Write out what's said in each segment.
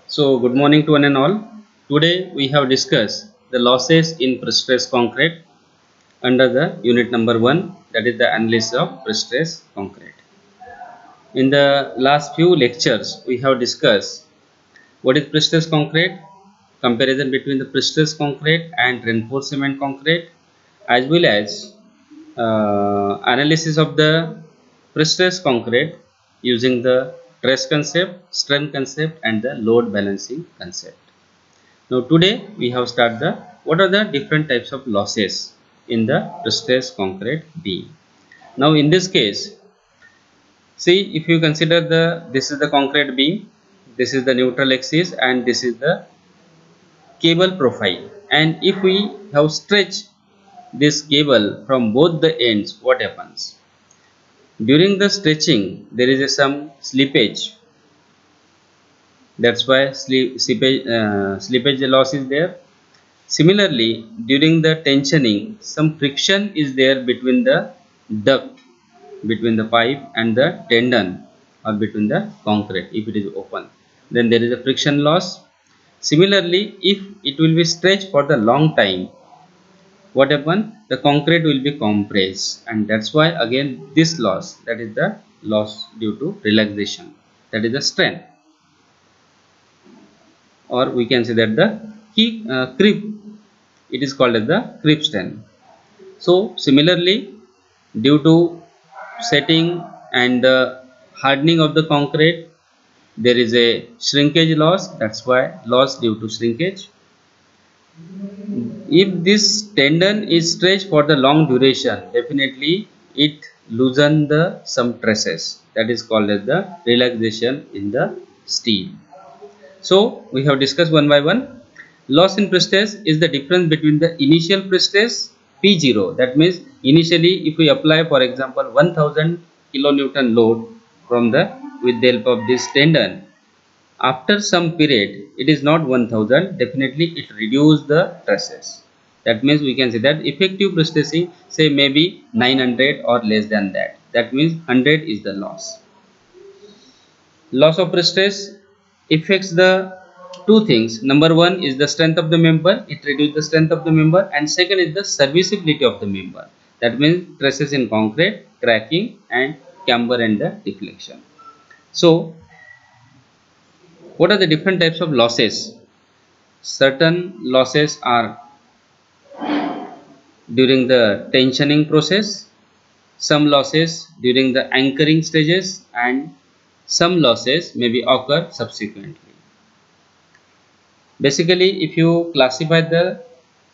So, good morning to one and all. Today we have discussed the losses in pre-stress concrete under the unit number 1, that is the analysis of pre-stress concrete. In the last few lectures, we have discussed what is pre-stress concrete, comparison between the pre-stress concrete and reinforced cement concrete, as well as analysis of the pre-stress concrete using the stress concept, strain concept, and the load balancing concept. Now today we have started the what are the different types of losses in the pre-stress concrete beam. Now in this case, see, if you consider this is the concrete beam, this is the neutral axis, and this is the cable profile, and if we have stretched this cable from both the ends, what happens? During the stretching there is some slippage. That's why slippage loss is there. Similarly, during the tensioning, some friction is there between the duct, between the pipe and the tendon, or between the concrete. If it is open, then there is a friction loss. Similarly, if it will be stretched for the long time, what happen? The concrete will be compressed, and that's why again this loss, that is the loss due to relaxation, that is the strain, or we can say that the creep, it is called as the creep strain. So similarly, due to setting and the hardening of the concrete, there is a shrinkage loss. That's why loss due to shrinkage. If this tendon is stretched for the long duration, definitely it loosen the some traces, that is called as the relaxation in the steel. So we have discussed one by one. Loss in pre-stress is the difference between the initial pre-stress P0, that means initially if we apply for example 1000 kilonewton load from the with the help of this tendon, after some period it is not 1000, definitely it reduce the stresses. That means we can say that effective pre-stressing say maybe 900 or less than that. That means 100 is the loss. Loss of pre-stress affects the two things. Number one is the strength of the member, it reduces the strength of the member, and second is the serviceability of the member. That means stresses in concrete, cracking and camber and the deflection. So what are the different types of losses? Certain losses are during the tensioning process, some losses during the anchoring stages, and some losses may be occur subsequently. Basically, if you classify the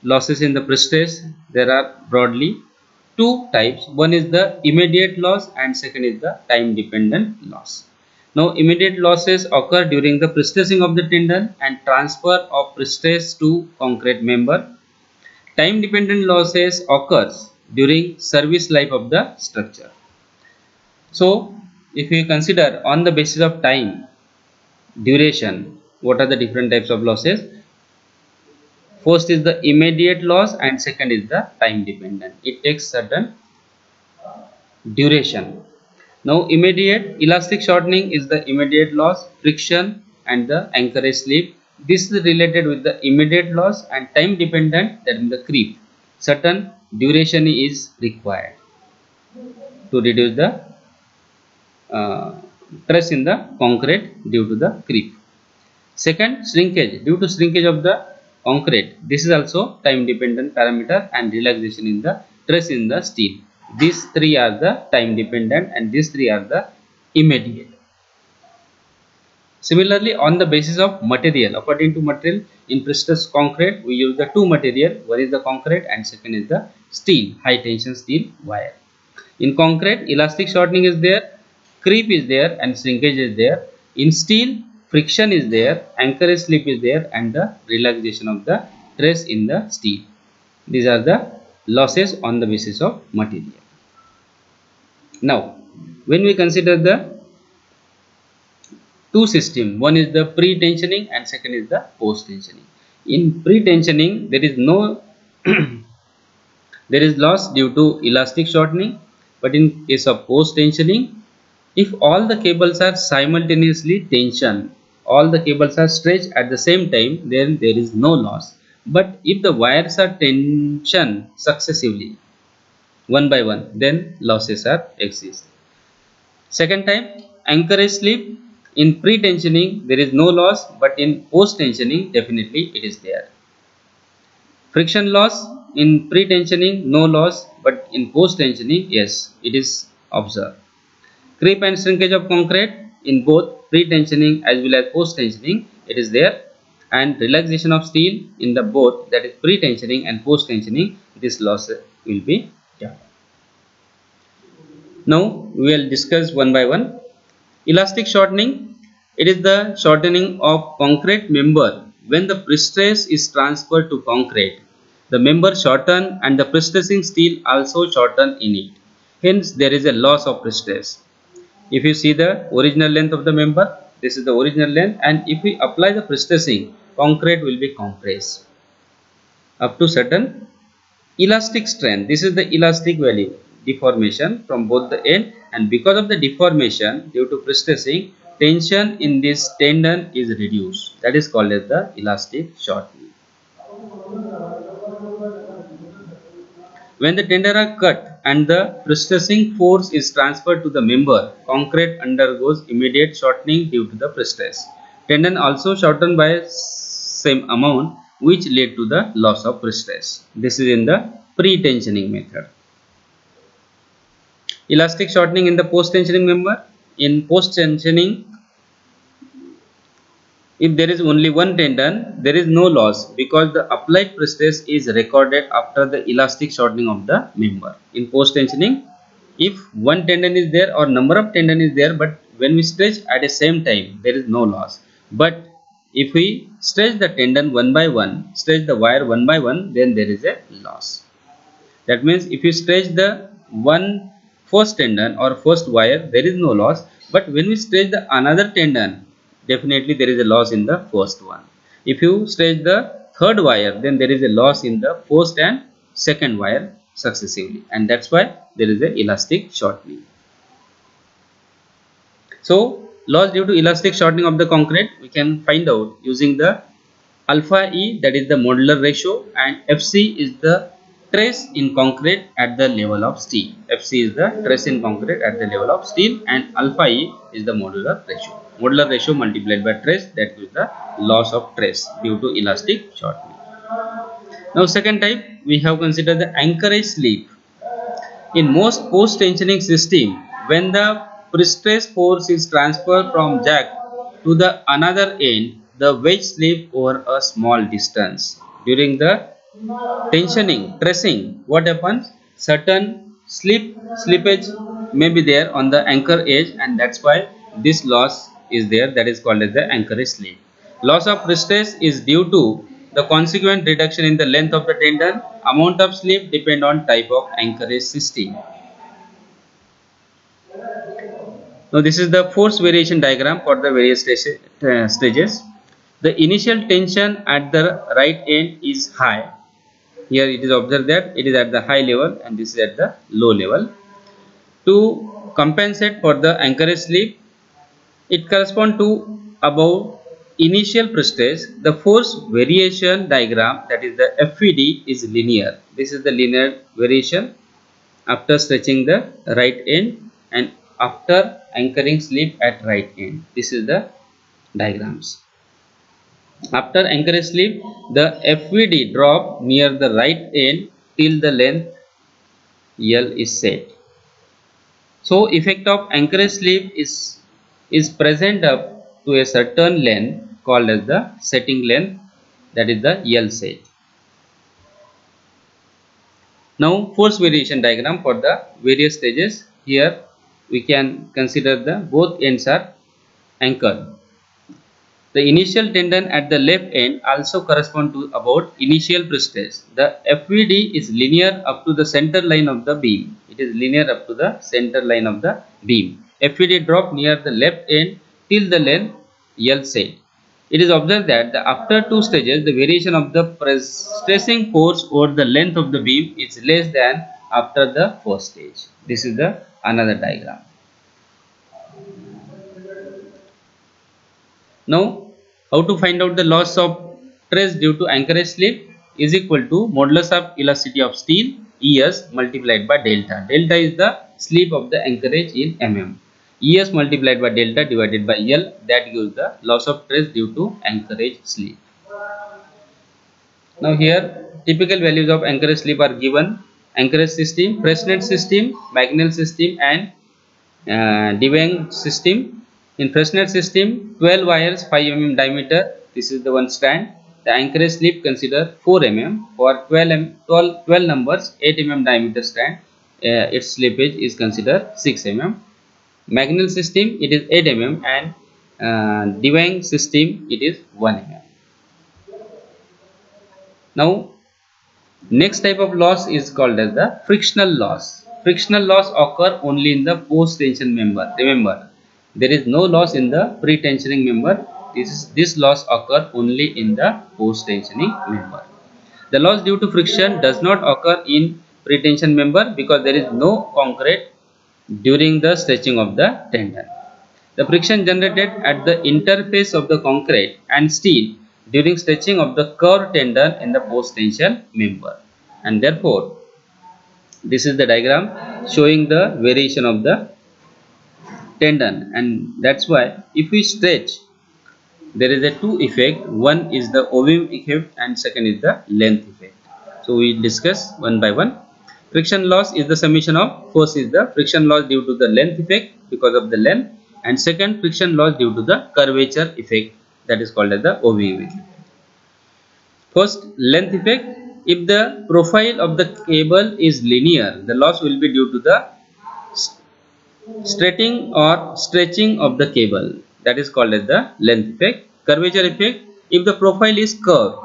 losses in the pre-stress, there are broadly two types. One is the immediate loss and second is the time dependent loss. Now immediate losses occur during the pre-stressing of the tendon and transfer of pre-stress to concrete member. Time dependent losses occurs during service life of the structure. So if we consider on the basis of time duration, what are the different types of losses? First is the immediate loss and second is the time dependent. It takes certain duration. Now immediate elastic shortening is the immediate loss, friction and the anchorage slip. This is related with the immediate loss, and time dependent, that is the creep. Certain duration is required to reduce the stress in the concrete due to the creep. Second, shrinkage. Due to shrinkage of the concrete, this is also time dependent parameter, and relaxation in the stress in the steel. These three are the time dependent and these three are the immediate. Similarly, on the basis of material, according to material, in pre-stress concrete we use the two material. One is the concrete and second is the steel, high tension steel wire. In concrete, elastic shortening is there, creep is there and shrinkage is there. In steel, friction is there, anchorage slip is there, and the relaxation of the stress in the steel. These are the losses on the basis of material. Now when we consider the two system, one is the pre-tensioning and second is the post-tensioning. In pre-tensioning there is no there is loss due to elastic shortening, but in case of post-tensioning, if all the cables are simultaneously tensioned, all the cables are stretched at the same time, then there is no loss. But if the wires are tensioned successively, one by one, then losses are exist. Second type, anchorage slip. In pre-tensioning, there is no loss, but in post-tensioning, definitely it is there. Friction loss, in pre-tensioning, no loss, but in post-tensioning, yes, it is observed. Creep and shrinkage of concrete, in both pre-tensioning as well as post-tensioning, it is there. And relaxation of steel in the both, that is pre-tensioning and post-tensioning, this loss will be there. Now we will discuss one by one. Elastic shortening, it is the shortening of concrete member when the prestress is transferred to concrete. The member shorten and the prestressing steel also shorten in it. Hence there is a loss of prestress. If you see the original length of the member, this is the original length, and if we apply the prestressing, concrete will be compressed up to certain elastic strength. This is the elastic value, deformation from both the end, and because of the deformation due to prestressing, tension in this tendon is reduced. That is called as the elastic shortening. When the tendon are cut and the prestressing force is transferred to the member, concrete undergoes immediate shortening due to the prestress. Tendon also shortened by same amount, which led to the loss of prestress. This is in the pre-tensioning method. Elastic shortening in the post-tensioning member. In post-tensioning, if there is only one tendon, there is no loss because the applied prestress is recorded after the elastic shortening of the member. In post-tensioning, if one tendon is there or number of tendon is there, but when we stretch at the same time, there is no loss. But if we stretch the tendon one by one, stretch the wire one by one, then there is a loss. That means if you stretch the one first tendon or first wire, there is no loss. But when we stretch the another tendon, definitely there is a loss in the first one. If you stretch the third wire, then there is a loss in the first and second wire successively, and that's why there is a elastic shortening. So loss due to elastic shortening of the concrete we can find out using the alpha E, that is the modular ratio, and Fc is the stress in concrete at the level of steel. Fc is the stress in concrete at the level of steel, and alpha E is the modular ratio. Modular ratio multiplied by stress, that gives the loss of stress due to elastic shortening. Now second type, we have considered the anchorage slip. In most post-tensioning system, when the prestress force is transferred from jack to the another end, the wedge slip over a small distance. During the tensioning, pressing, what happens? Certain slippage may be there on the anchor edge, and that's why this loss is there, that is called as the anchorage slip. Loss of prestress is due to the consequent reduction in the length of the tendon. Amount of slip depend on type of anchorage system. Now this is the force variation diagram for the various stages. The initial tension at the right end is high. Here it is observed that it is at the high level and this is at the low level. To compensate for the anchorage slip, it corresponds to above initial prestress. The force variation diagram, that is the FVD, is linear. This is the linear variation after stretching the right end and after anchoring slip at right end. This is the diagrams. After anchorage slip, the FVD drop near the right end till the length L is set. So effect of anchorage slip is present up to a certain length called as the setting length, that is the L set. Now force variation diagram for the various stages. Here we can consider the both ends are anchored. The initial tendon at the left end also correspond to about initial prestress. The FVD is linear up to the center line of the beam. It is linear up to the center line of the beam. FVD drop near the left end till the length L set. It is observed that after two stages, the variation of the prestressing force over the length of the beam is less than after the first stage. This is the another diagram. Now, how to find out the loss of stress due to anchorage slip is equal to modulus of elasticity of steel ES multiplied by delta. Delta is the slip of the anchorage in mm. ES multiplied by delta divided by L, that gives the loss of stress due to anchorage slip. Now here typical values of anchorage slip are given: anchorage system, Fresnel system, Magnell system and Devang system. In Fresnel system, 12 wires 5 mm diameter, this is the one strand. The anchorage slip consider 4 mm. For 12 numbers 8 mm diameter strand, its slippage is considered 6 mm. Magnell system, it is 8 mm, and Devang system, it is 1 mm. Now next type of loss is called as the frictional loss. Frictional loss occur only in the post tension member. Remember, there is no loss in the pre-tensioning member. This loss occur only in the post tensioning member. The loss due to friction does not occur in pre-tension member because there is no concrete during the stretching of the tendon. The friction generated at the interface of the concrete and steel during stretching of the curved tendon in the post tension member, and therefore this is the diagram showing the variation of the tendon, and that's why if we stretch, there is a two effect. One is the Ovim effect and second is the length effect. So we discuss one by one. Friction loss is the summation of, first is the friction loss due to the length effect because of the length, and second friction loss due to the curvature effect, that is called as the Ovim effect. First, length effect. If the profile of the cable is linear, the loss will be due to the straightening or stretching of the cable, that is called as the length effect. Curvature effect. If the profile is curved,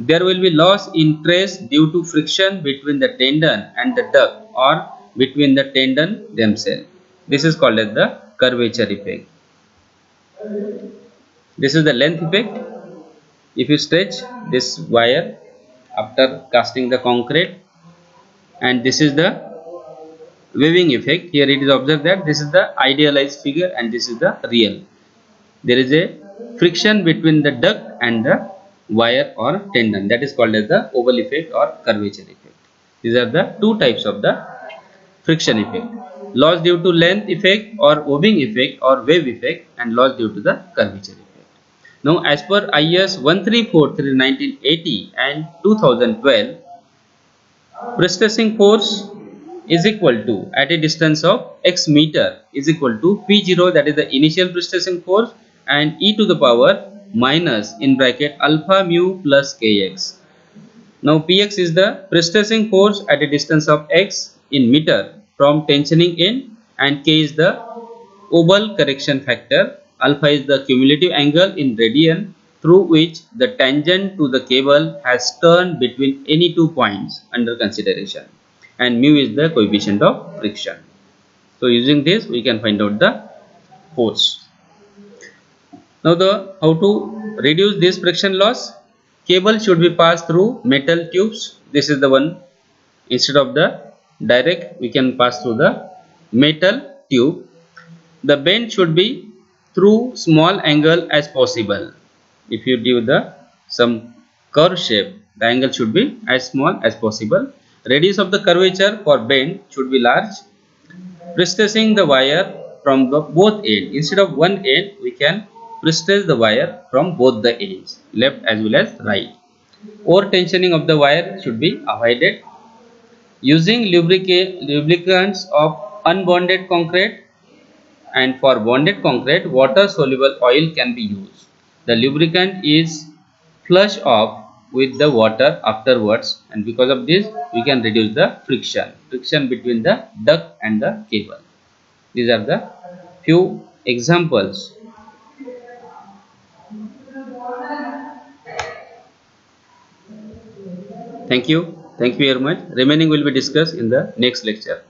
there will be loss in trace due to friction between the tendon and the duct or between the tendon themselves. This is called as the curvature effect. This is the length effect. If you stretch this wire after casting the concrete, and this is the weaving effect. Here it is observed that this is the idealized figure and this is the real. There is a friction between the duct and the wire or tendon, that is called as the oval effect or curvature effect. These are the two types of the friction effect: loss due to length effect or weaving effect or wave effect, and loss due to the curvature effect. Now as per IS 1343/1980 and 2012, pre-stressing force is equal to, at a distance of x meter, is equal to P0, that is the initial pre-stressing force, and e to the power minus in bracket alpha mu plus kx. Now Px is the pre-stressing force at a distance of x in meter from tensioning in, and k is the oval correction factor. Alpha is the cumulative angle in radian through which the tangent to the cable has turned between any 2 points under consideration, and mu is the coefficient of friction. So using this we can find out the force. Now how to reduce this friction loss? Cable should be passed through metal tubes. This is the one. Instead of the direct, we can pass through the metal tube. The bend should be through small angle as possible. If you do some curve shape, the angle should be as small as possible. Radius of the curvature for bend should be large. Pre-stressing the wire from both ends. Instead of one end, we can pre-stress the wire from both the ends, left as well as right. Over tensioning of the wire should be avoided. Using lubricants of unbonded concrete, and for bonded concrete, water soluble oil can be used. The lubricant is flush off with the water afterwards, and because of this we can reduce the friction between the duct and the cable. These are the few examples. Thank you very much. Remaining will be discussed in the next lecture.